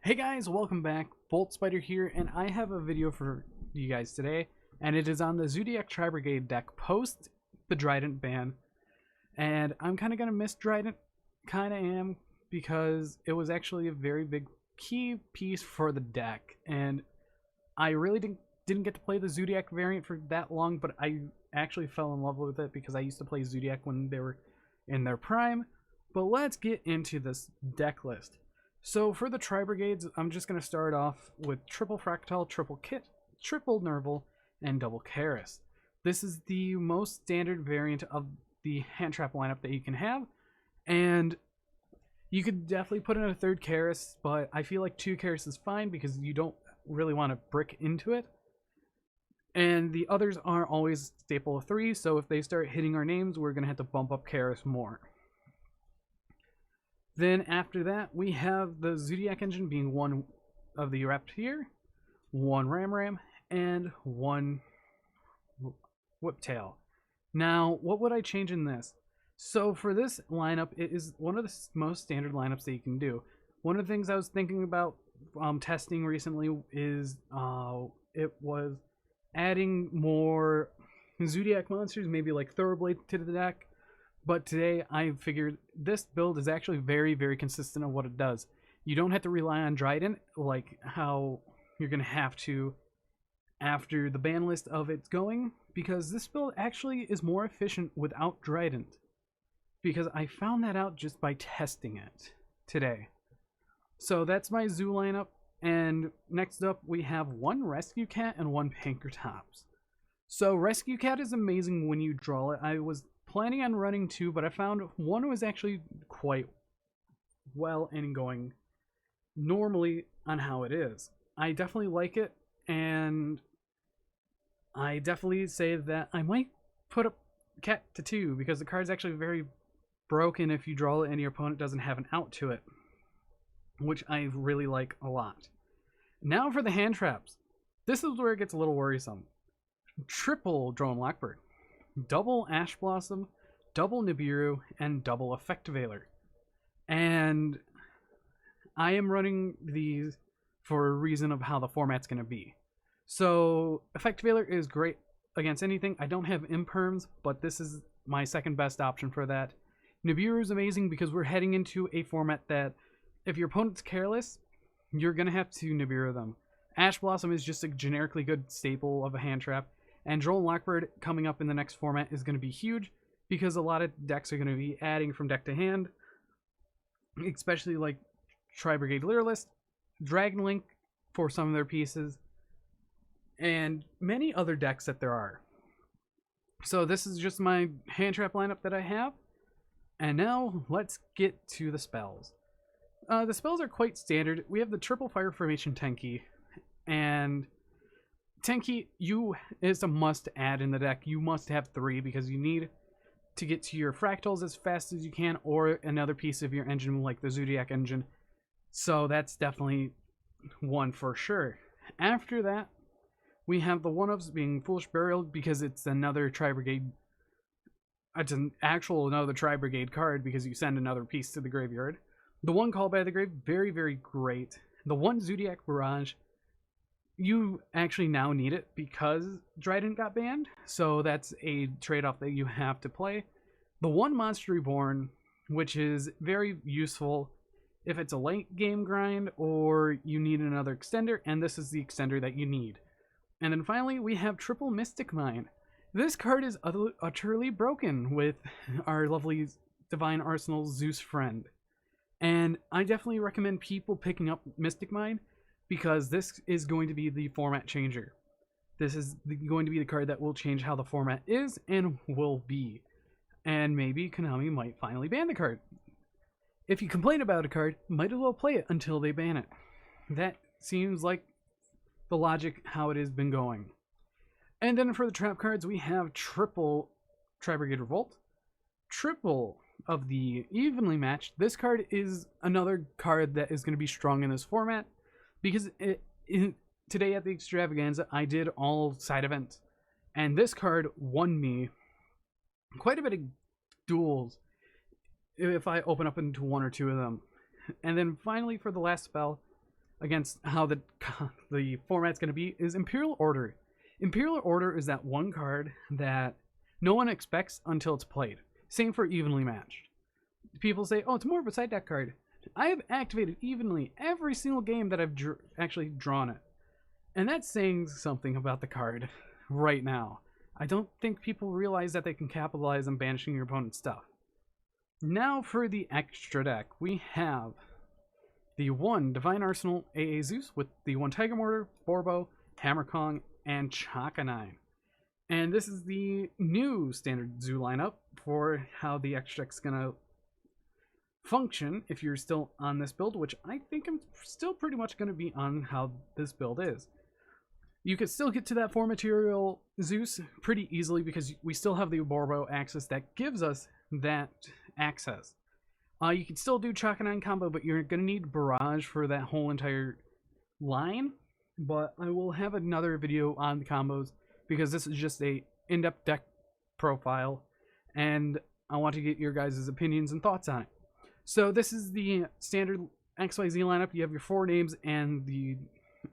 Hey guys, welcome back. Bolt Spider here, and I have a video for you guys today, and it is on the Zoodiac Tri-Brigade deck post the Trident ban. And I'm kind of going to miss Trident, kind of am, because it was actually a very big key piece for the deck, and I really didn't get to play the Zoodiac variant for that long, but I actually fell in love with it because I used to play Zoodiac when they were in their prime. But let's get into this deck list. So for the Tri-Brigades, I'm just going to start off with triple Fractal, triple Kit, triple Nerval, and double Karis. This is the most standard variant of the hand trap lineup that you can have, and you could definitely put in a third Karis, but I feel like two Karis is fine because you don't really want to brick into it. And the others are always staple of 3, so if they start hitting our names, we're going to have to bump up Karis more. Then after that, we have the Zoodiac engine being one of the Raptor, one Ram, and one Whiptail. Now, what would I change in this? So for this lineup, it is one of the most standard lineups that you can do. One of the things I was thinking about testing recently is it was adding more Zoodiac monsters, maybe like Thoroughblade to the deck. But today I figured this build is actually very, very consistent of what it does. You don't have to rely on Trident like how you're going to have to after the ban list of it's going, because this build actually is more efficient without Trident. Because I found that out just by testing it today. So that's my Zoo lineup. And next up we have one Rescue Cat and one Pinkertops. So Rescue Cat is amazing when you draw it. I was planning on running 2, but I found one was actually quite well and going normally on how it is. I definitely like it, and I definitely say that I might put up Cat to 2 because the card's actually very broken if you draw it and your opponent doesn't have an out to it, which I really like a lot. Now for the hand traps. This is where it gets a little worrisome. Triple Drone Lockbird, double Ash Blossom, double Nibiru, and double Effectivator. And I am running these for a reason of how the format's going to be. So Effectivator is great against anything. I don't have imperms, but this is my second best option for that. Nibiru is amazing because we're heading into a format that if your opponent's careless, you're going to have to Nibiru them. Ash Blossom is just a generically good staple of a hand trap. And Drone Lockbird coming up in the next format is going to be huge because a lot of decks are going to be adding from deck to hand, especially like Tri-Brigade Lyralist, Dragon Link for some of their pieces, and many other decks that there are. So this is just my hand trap lineup that I have. And now let's get to the spells. The spells are quite standard. We have the triple Fire Formation Tenki, and Tenki is a must add in the deck. You must have 3 because you need to get to your fractals as fast as you can, or another piece of your engine like the Zoodiac engine. So that's definitely one for sure. After that, we have the one-ups being Foolish Burial because it's another Tri-Brigade. It's an actual another Tri-Brigade card because you send another piece to the graveyard. The one Call by the Grave, very, very great. The one Zoodiac Barrage, you actually now need it because Trident got banned, so that's a trade-off that you have to play. The one Monster Reborn, which is very useful if it's a late game grind or you need another extender, and this is the extender that you need. And then finally, we have triple Mystic Mine. This card is utterly broken with our lovely Divine Arsenal Zeus friend. And I definitely recommend people picking up Mystic Mine because this is going to be the format changer. This is going to be the card that will change how the format is and will be. And maybe Konami might finally ban the card. If you complain about a card, might as well play it until they ban it. That seems like the logic how it has been going. And then for the trap cards, we have triple Tri-Brigade Revolt, triple of the Evenly Matched. This card is another card that is going to be strong in this format because today at the Extravaganza, I did all side events, and this card won me quite a bit of duels if I open up into 1 or 2 of them. And then finally for the last spell, against how the format's going to be is Imperial Order. Imperial Order is that one card that no one expects until it's played. Same for Evenly Matched. People say, oh, it's more of a side deck card. I have activated Evenly every single game that I've actually drawn it. And that's saying something about the card right now. I don't think people realize that they can capitalize on banishing your opponent's stuff. Now for the extra deck, we have the 1 Divine Arsenal AA Zeus with the 1 Tiger Mortar, Borbo, Hammer Kong, and Chaka 9. And this is the new standard Zoo lineup for how the extra deck's gonna function if you're still on this build, which I think I'm still pretty much gonna be on how this build is. You could still get to that 4 material Zeus pretty easily because we still have the Borbo access that gives us that access. You can still do Chaka 9 combo, but you're going to need Barrage for that whole entire line. But I will have another video on the combos because this is just a in-depth deck profile, and I want to get your guys' opinions and thoughts on it. So this is the standard XYZ lineup. You have your 4 names and the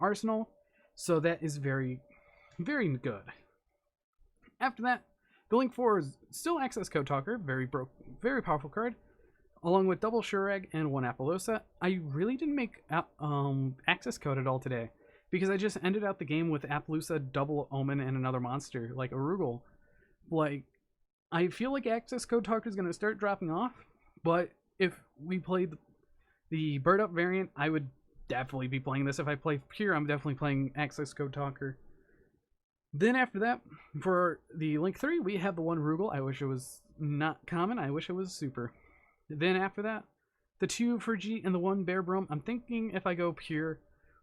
arsenal. So that is very, very good. After that, the Link 4 is still Access Code Talker, very powerful card, along with double Shurag and 1 Appaloosa. I really didn't make Access Code at all today, because I just ended out the game with Appaloosa, double Omen, and another monster, like Arugel. Like, I feel like Access Code Talker is going to start dropping off, but if we played the Bird Up variant, I would definitely be playing this. If I play Pure, I'm definitely playing Access Code Talker. Then after that, for the Link 3, we have the 1 Rugal. I wish it was not common. I wish it was super. Then after that, the 2 Fergie and the 1 Bear Brum. I'm thinking if I go Pure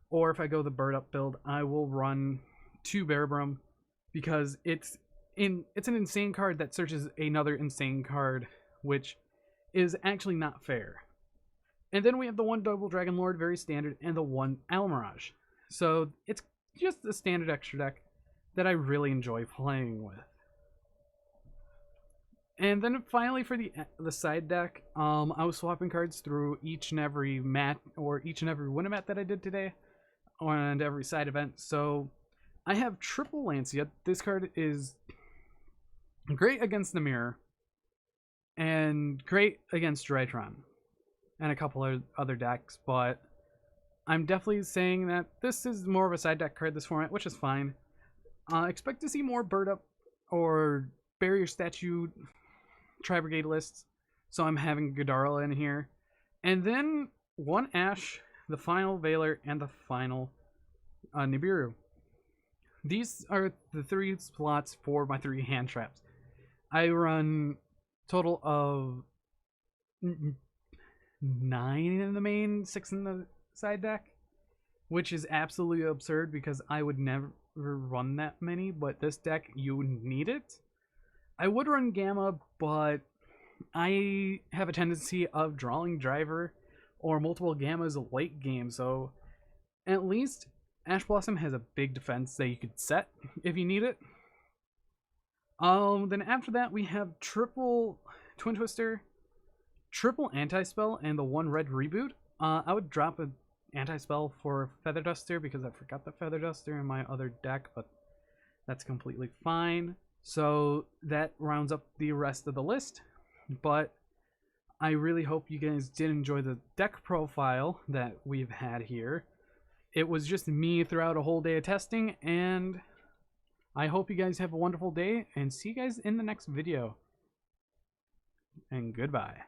or if I go the Bird Up build, I will run 2 Bear Brum because it's an insane card that searches another insane card, which is actually not fair. And then we have the 1 Double Dragon Lord, very standard, and the 1 Almirage. So it's just a standard extra deck that I really enjoy playing with. And then finally for the side deck, I was swapping cards through each and every mat, or each and every Winamat that I did today, and every side event. So I have triple Lancia. This card is great against the mirror, and great against Drytron, and a couple of other decks, but I'm definitely saying that this is more of a side deck card this format, which is fine. Expect to see more Bird Up or Barrier Statue Tri-Brigade lists, so I'm having Godarla in here. And then 1 Ash, the final Veiler, and the final Nibiru. These are the 3 slots for my 3 hand traps. I run total of 9 in the main, 6 in the side deck, which is absolutely absurd because I would never run that many, but this deck, you need it. I would run Gamma, but I have a tendency of drawing Driver or multiple Gammas late game, so at least Ash Blossom has a big defense that you could set if you need it. Then after that, we have triple Twin Twister, triple Anti-Spell, and the 1 red Reboot. I would drop an Anti-Spell for Feather Duster because I forgot the Feather Duster in my other deck, but that's completely fine. So that rounds up the rest of the list, but I really hope you guys did enjoy the deck profile that we've had here. It was just me throughout a whole day of testing, and I hope you guys have a wonderful day, and see you guys in the next video. And goodbye.